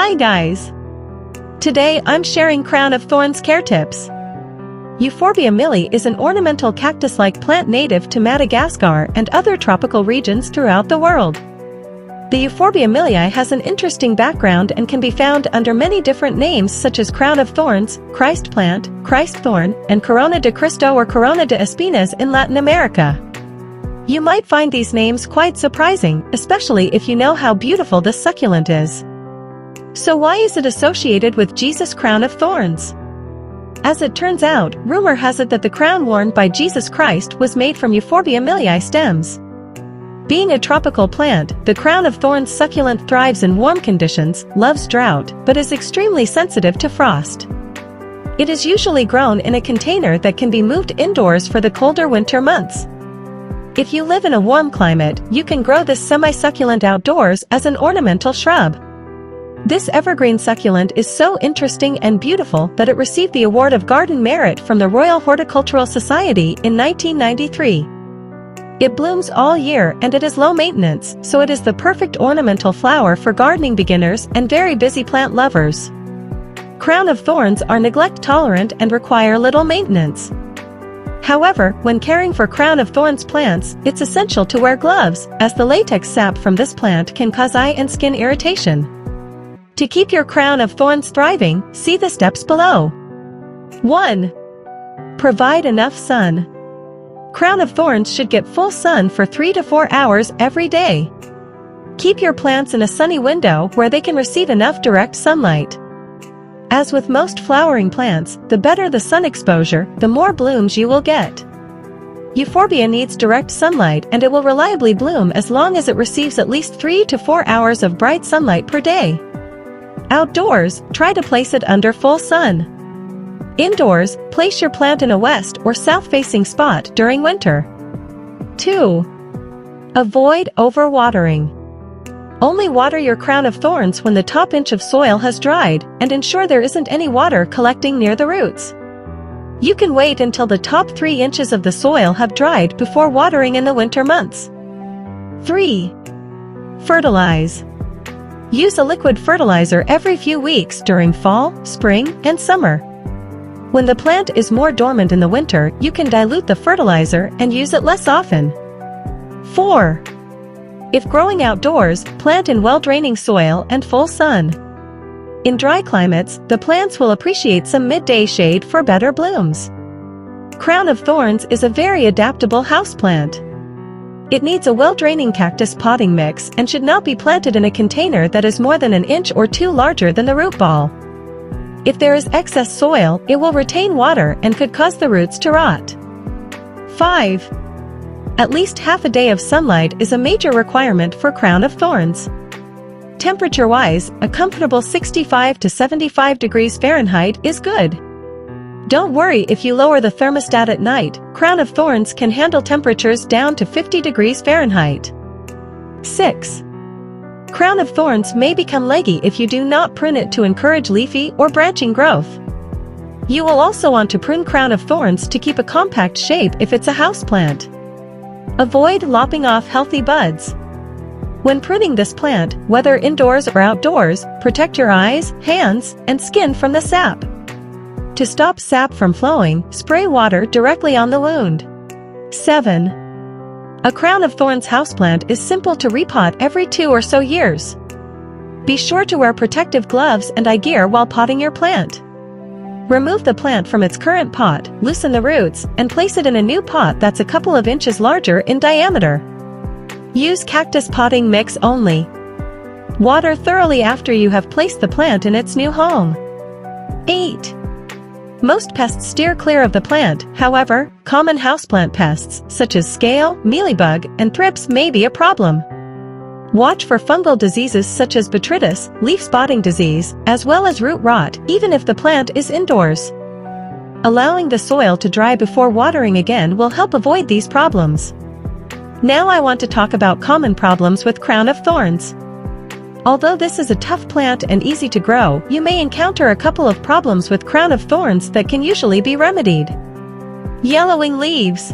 Hi guys! Today I'm sharing Crown of Thorns care tips. Euphorbia Milli is an ornamental cactus-like plant native to Madagascar and other tropical regions throughout the world. The Euphorbia Milii has an interesting background and can be found under many different names such as Crown of Thorns, Christ plant, Christ thorn, and Corona de Cristo or Corona de Espinas in Latin America. You might find these names quite surprising, especially if you know how beautiful this succulent is. So why is it associated with Jesus' crown of thorns? As it turns out, rumor has it that the crown worn by Jesus Christ was made from Euphorbia Milii stems. Being a tropical plant, the crown of thorns succulent thrives in warm conditions, loves drought, but is extremely sensitive to frost. It is usually grown in a container that can be moved indoors for the colder winter months. If you live in a warm climate, you can grow this semi-succulent outdoors as an ornamental shrub. This evergreen succulent is so interesting and beautiful that it received the Award of Garden Merit from the Royal Horticultural Society in 1993. It blooms all year and it is low maintenance, so it is the perfect ornamental flower for gardening beginners and very busy plant lovers. Crown of thorns are neglect tolerant and require little maintenance. However, when caring for crown of thorns plants, it's essential to wear gloves, as the latex sap from this plant can cause eye and skin irritation. To keep your crown of thorns thriving, see the steps below. 1. Provide enough sun. Crown of thorns should get full sun for 3 to 4 hours every day. Keep your plants in a sunny window where they can receive enough direct sunlight. As with most flowering plants, the better the sun exposure, the more blooms you will get. Euphorbia needs direct sunlight and it will reliably bloom as long as it receives at least 3 to 4 hours of bright sunlight per day. Outdoors, try to place it under full sun. Indoors, place your plant in a west or south-facing spot during winter. 2. Avoid overwatering. Only water your crown of thorns when the top inch of soil has dried, and ensure there isn't any water collecting near the roots. You can wait until the top 3 inches of the soil have dried before watering in the winter months. 3. Fertilize. Use a liquid fertilizer every few weeks during fall, spring, and summer. When the plant is more dormant in the winter, you can dilute the fertilizer and use it less often. 4. If growing outdoors, plant in well-draining soil and full sun. In dry climates, the plants will appreciate some midday shade for better blooms. Crown of thorns is a very adaptable houseplant. It needs a well-draining cactus potting mix and should not be planted in a container that is more than an inch or 2 larger than the root ball. If there is excess soil, it will retain water and could cause the roots to rot. 5. At least half a day of sunlight is a major requirement for crown of thorns. Temperature-wise, a comfortable 65 to 75 degrees Fahrenheit is good. Don't worry if you lower the thermostat at night, crown of thorns can handle temperatures down to 50 degrees Fahrenheit. 6. Crown of thorns may become leggy if you do not prune it to encourage leafy or branching growth. You will also want to prune crown of thorns to keep a compact shape if it's a houseplant. Avoid lopping off healthy buds. When pruning this plant, whether indoors or outdoors, protect your eyes, hands, and skin from the sap. To stop sap from flowing, spray water directly on the wound. 7. A crown of thorns houseplant is simple to repot every 2 or so years. Be sure to wear protective gloves and eye gear while potting your plant. Remove the plant from its current pot, loosen the roots, and place it in a new pot that's a couple of inches larger in diameter. Use cactus potting mix only. Water thoroughly after you have placed the plant in its new home. 8. Most pests steer clear of the plant, however, common houseplant pests such as scale, mealybug, and thrips may be a problem. Watch for fungal diseases such as botrytis, leaf spotting disease, as well as root rot, even if the plant is indoors. Allowing the soil to dry before watering again will help avoid these problems. Now I want to talk about common problems with crown of thorns. Although this is a tough plant and easy to grow, you may encounter a couple of problems with crown of thorns that can usually be remedied. Yellowing leaves.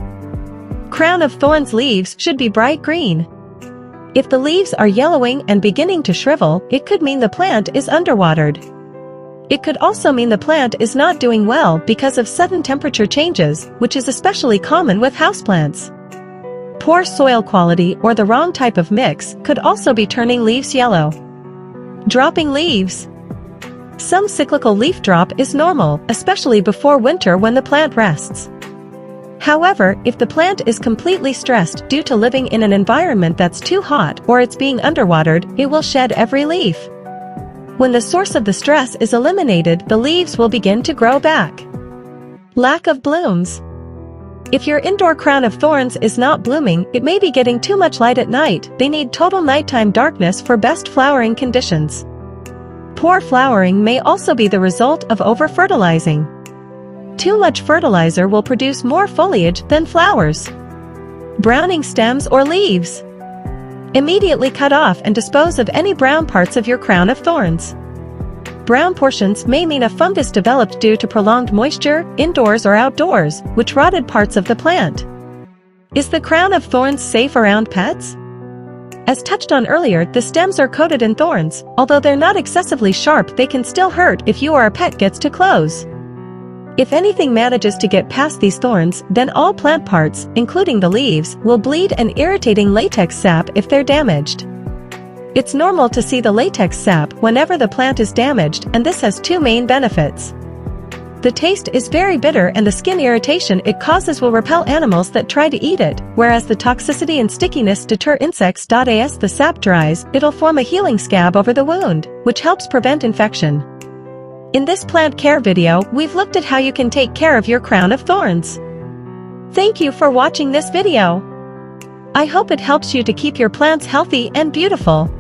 Crown of thorns leaves should be bright green. If the leaves are yellowing and beginning to shrivel, it could mean the plant is underwatered. It could also mean the plant is not doing well because of sudden temperature changes, which is especially common with houseplants. Poor soil quality or the wrong type of mix could also be turning leaves yellow. Dropping leaves. Some cyclical leaf drop is normal, especially before winter when the plant rests. However, if the plant is completely stressed due to living in an environment that's too hot or it's being underwatered, it will shed every leaf. When the source of the stress is eliminated, the leaves will begin to grow back. Lack of blooms. If your indoor crown of thorns is not blooming, it may be getting too much light at night. They need total nighttime darkness for best flowering conditions. Poor flowering may also be the result of over-fertilizing. Too much fertilizer will produce more foliage than flowers. Browning stems or leaves. Immediately cut off and dispose of any brown parts of your crown of thorns. Brown portions may mean a fungus developed due to prolonged moisture, indoors or outdoors, which rotted parts of the plant. Is the crown of thorns safe around pets? As touched on earlier, the stems are coated in thorns. Although they're not excessively sharp, they can still hurt if you or a pet gets too close. If anything manages to get past these thorns, then all plant parts, including the leaves, will bleed an irritating latex sap if they're damaged. It's normal to see the latex sap whenever the plant is damaged, and this has two main benefits. The taste is very bitter and the skin irritation it causes will repel animals that try to eat it, whereas the toxicity and stickiness deter insects. As the sap dries, it'll form a healing scab over the wound, which helps prevent infection. In this plant care video, we've looked at how you can take care of your crown of thorns. Thank you for watching this video. I hope it helps you to keep your plants healthy and beautiful.